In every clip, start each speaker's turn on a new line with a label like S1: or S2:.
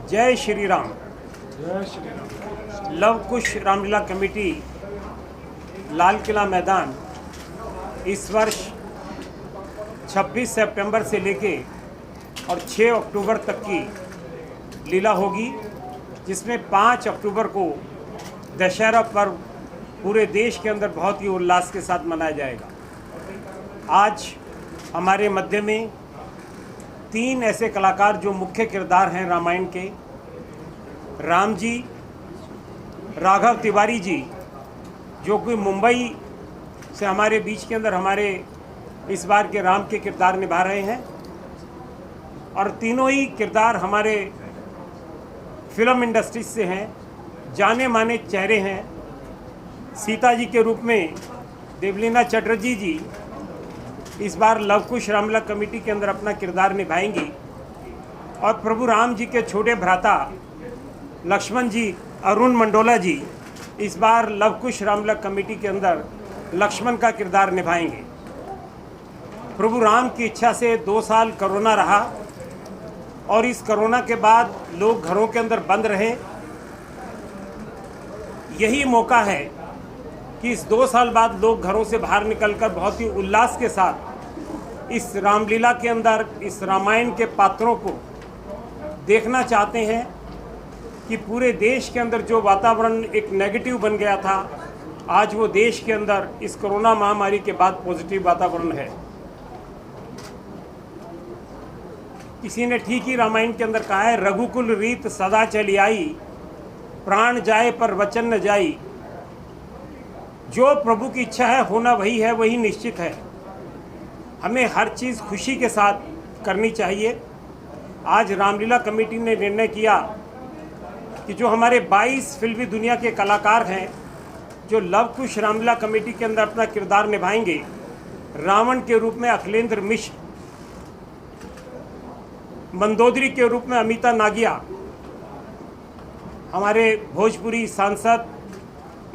S1: जय श्री राम।
S2: जय श्री राम।
S1: लव कुश रामलीला कमेटी लाल किला मैदान इस वर्ष 26 सितंबर से लेके और 6 अक्टूबर तक की लीला होगी, जिसमें 5 अक्टूबर को दशहरा पर्व पूरे देश के अंदर बहुत ही उल्लास के साथ मनाया जाएगा। आज हमारे मध्य में 3 ऐसे कलाकार जो मुख्य किरदार हैं रामायण के, राम जी, राघव तिवारी जी जो कि मुंबई से हमारे बीच के अंदर हमारे इस बार के राम के किरदार निभा रहे हैं, और तीनों ही किरदार हमारे फिल्म इंडस्ट्री से हैं, जाने माने चेहरे हैं। सीता जी के रूप में देवलीना चटर्जी जी इस बार लव कुश रामलीला कमेटी के अंदर अपना किरदार निभाएंगी, और प्रभु राम जी के छोटे भ्राता लक्ष्मण जी अरुण मंडोला जी इस बार लव कुश रामलीला कमेटी के अंदर लक्ष्मण का किरदार निभाएंगे। प्रभु राम की इच्छा से 2 साल कोरोना रहा, और इस कोरोना के बाद लोग घरों के अंदर बंद रहे। यही मौका है कि इस 2 साल बाद लोग घरों से बाहर निकलकर बहुत ही उल्लास के साथ इस रामलीला के अंदर इस रामायण के पात्रों को देखना चाहते हैं कि पूरे देश के अंदर जो वातावरण एक नेगेटिव बन गया था, आज वो देश के अंदर इस कोरोना महामारी के बाद पॉजिटिव वातावरण है। किसी ने ठीक ही रामायण के अंदर कहा है, रघुकुल रीत सदा चली आई, प्राण जाए पर वचन न जाई। जो प्रभु की इच्छा है होना वही है, वही निश्चित है। हमें हर चीज़ खुशी के साथ करनी चाहिए। आज रामलीला कमेटी ने निर्णय किया कि जो हमारे 22 फिल्मी दुनिया के कलाकार हैं जो लव कुश रामलीला कमेटी के अंदर अपना किरदार निभाएंगे, रावण के रूप में अखिलेंद्र मिश्र, मंदोदरी के रूप में अमिता नागिया, हमारे भोजपुरी सांसद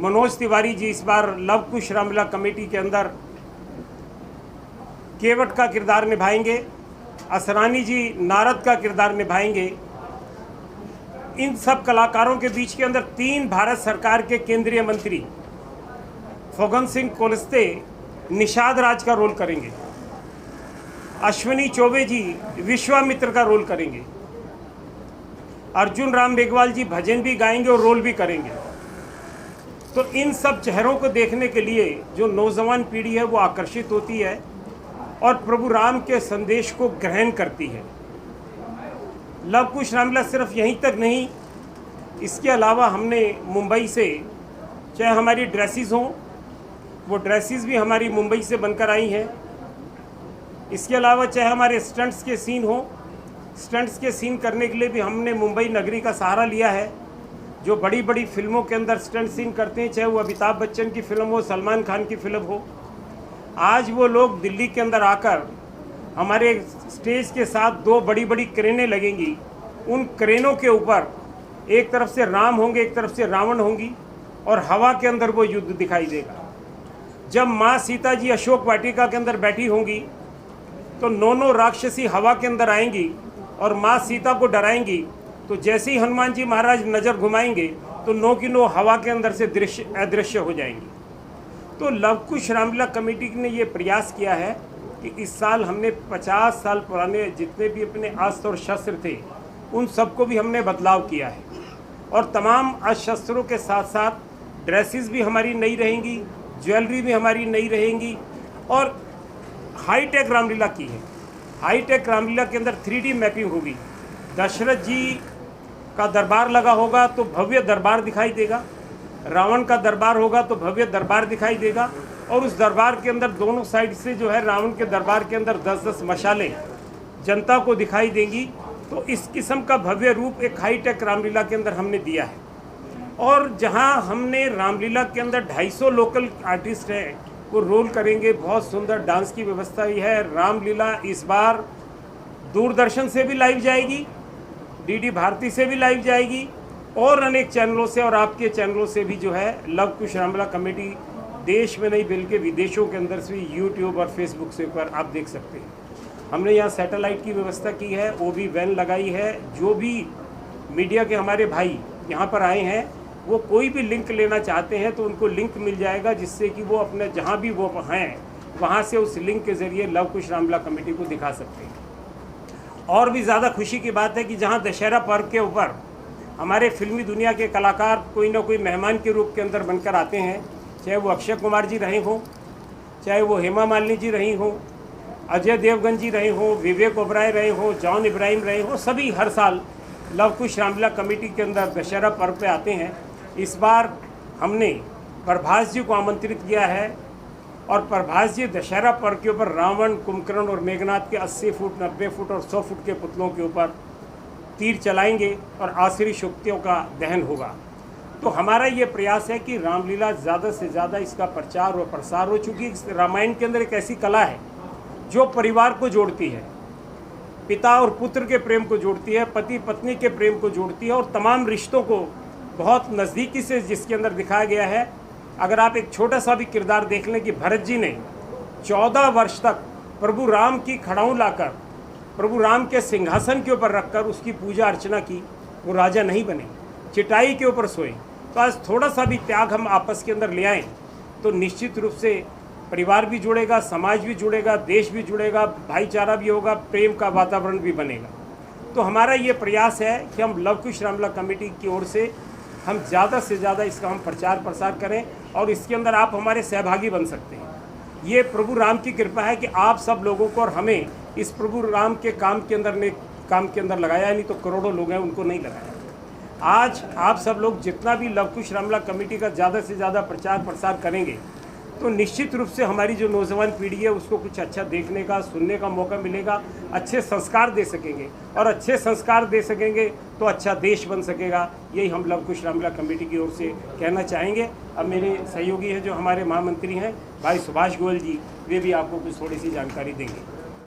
S1: मनोज तिवारी जी इस बार लव कुश रामलीला कमेटी के अंदर केवट का किरदार निभाएंगे, असरानी जी नारद का किरदार निभाएंगे। इन सब कलाकारों के बीच के अंदर 3 भारत सरकार के केंद्रीय मंत्री फग्गन सिंह कुलस्ते निषाद राज का रोल करेंगे, अश्विनी चौबे जी विश्वामित्र का रोल करेंगे, अर्जुन राम मेघवाल जी भजन भी गाएंगे और रोल भी करेंगे। तो इन सब चेहरों को देखने के लिए जो नौजवान पीढ़ी है वो आकर्षित होती है और प्रभु राम के संदेश को ग्रहण करती है। लव कुश रामलीला सिर्फ यहीं तक नहीं, इसके अलावा हमने मुंबई से, चाहे हमारी ड्रेसेस हों, वो ड्रेसेस भी हमारी मुंबई से बनकर आई हैं। इसके अलावा चाहे हमारे स्टंट्स के सीन हों, स्टंट्स के सीन करने के लिए भी हमने मुंबई नगरी का सहारा लिया है। जो बड़ी बड़ी फिल्मों के अंदर स्टंट सीन करते हैं, चाहे वो अमिताभ बच्चन की फिल्म हो, सलमान खान की फिल्म हो, आज वो लोग दिल्ली के अंदर आकर हमारे स्टेज के साथ 2 बड़ी बड़ी क्रेनें लगेंगी। उन क्रेनों के ऊपर एक तरफ से राम होंगे, एक तरफ से रावण होंगी, और हवा के अंदर वो युद्ध दिखाई देगा। जब माँ सीता जी अशोक वाटिका के अंदर बैठी होंगी तो 9 राक्षसी हवा के अंदर आएंगी और माँ सीता को डराएंगी। तो जैसे ही हनुमान जी महाराज नज़र घुमाएंगे तो 9 की 9 हवा के अंदर से अदृश्य हो जाएंगी। तो लव कुश रामलीला कमेटी ने ये प्रयास किया है कि इस साल हमने 50 साल पुराने जितने भी अपने अस्त्र और शस्त्र थे उन सबको भी हमने बदलाव किया है, और तमाम अस्त्रों के साथ साथ ड्रेसेस भी हमारी नई रहेंगी, ज्वेलरी भी हमारी नई रहेंगी, और हाईटेक रामलीला की है। हाईटेक रामलीला के अंदर 3D मैपिंग होगी। दशरथ जी का दरबार लगा होगा तो भव्य दरबार दिखाई देगा, रावण का दरबार होगा तो भव्य दरबार दिखाई देगा, और उस दरबार के अंदर दोनों साइड से जो है रावण के दरबार के अंदर 10-10 मशालें जनता को दिखाई देंगी। तो इस किस्म का भव्य रूप एक हाईटेक रामलीला के अंदर हमने दिया है। और जहां हमने रामलीला के अंदर 250 लोकल आर्टिस्ट हैं वो रोल करेंगे, बहुत सुंदर डांस की व्यवस्था ही है। रामलीला इस बार दूरदर्शन से भी लाइव जाएगी, डीडी भारती से भी लाइव जाएगी, और अनेक चैनलों से और आपके चैनलों से भी जो है लव कुश रामलीला कमेटी देश में नहीं बल्कि विदेशों के अंदर से भी यूट्यूब और फेसबुक से पर आप देख सकते हैं। हमने यहाँ सैटेलाइट की व्यवस्था की है, वो भी वैन लगाई है। जो भी मीडिया के हमारे भाई यहाँ पर आए हैं, वो कोई भी लिंक लेना चाहते हैं तो उनको लिंक मिल जाएगा, जिससे कि वो अपने जहाँ भी वो हैं वहाँ से उस लिंक के ज़रिए लव कुश रामलीला कमेटी को दिखा सकते हैं। और भी ज़्यादा खुशी की बात है कि जहाँ दशहरा पर्व के ऊपर हमारे फिल्मी दुनिया के कलाकार कोई ना कोई मेहमान के रूप के अंदर बनकर आते हैं, चाहे वो अक्षय कुमार जी रहे हों, चाहे वो हेमा मालिनी जी रही हों, अजय देवगन जी रहे हों, विवेक ओबराय रहे हों, जॉन इब्राहिम रहे हों, सभी हर साल लव कुश रामलीला कमेटी के अंदर दशहरा पर्व पे आते हैं। इस बार हमने प्रभास जी को आमंत्रित किया है और प्रभास जी दशहरा पर्व के ऊपर रावण, कुंभकर्ण और मेघनाथ के 80 फुट, 90 फुट और 100 फुट के पुतलों के ऊपर तीर चलाएंगे और आसुरी शक्तियों का दहन होगा। तो हमारा ये प्रयास है कि रामलीला ज़्यादा से ज़्यादा इसका प्रचार और प्रसार हो, चूँकि रामायण के अंदर एक ऐसी कला है जो परिवार को जोड़ती है, पिता और पुत्र के प्रेम को जोड़ती है, पति पत्नी के प्रेम को जोड़ती है और तमाम रिश्तों को बहुत नज़दीकी से जिसके अंदर दिखाया गया है। अगर आप एक छोटा सा भी किरदार देख लें कि भरत जी ने 14 वर्ष तक प्रभु राम की खड़ाऊँ लाकर प्रभु राम के सिंहासन के ऊपर रखकर उसकी पूजा अर्चना की, वो राजा नहीं बने, चटाई के ऊपर सोए। तो आज थोड़ा सा भी त्याग हम आपस के अंदर ले आएँ तो निश्चित रूप से परिवार भी जुड़ेगा, समाज भी जुड़ेगा, देश भी जुड़ेगा, भाईचारा भी होगा, प्रेम का वातावरण भी बनेगा। तो हमारा ये प्रयास है कि हम लव कुश रामलीला कमेटी की ओर से हम ज़्यादा से ज़्यादा इसका हम प्रचार प्रसार करें और इसके अंदर आप हमारे सहभागी बन सकते हैं। ये प्रभु राम की कृपा है कि आप सब लोगों को और हमें इस प्रभु राम के काम के अंदर लगाया, नहीं तो करोड़ों लोग हैं उनको नहीं लगाया। आज आप सब लोग जितना भी लव कुश रामलीला कमेटी का ज़्यादा से ज़्यादा प्रचार प्रसार करेंगे तो निश्चित रूप से हमारी जो नौजवान पीढ़ी है उसको कुछ अच्छा देखने का, सुनने का मौका मिलेगा, अच्छे संस्कार दे सकेंगे और अच्छे संस्कार दे सकेंगे तो अच्छा देश बन सकेगा। यही हम लव कुश रामलीला कमेटी की ओर से कहना चाहेंगे। अब मेरे सहयोगी हैं जो हमारे महामंत्री हैं भाई सुभाष गोयल जी, वे भी आपको कुछ थोड़ी सी जानकारी देंगे।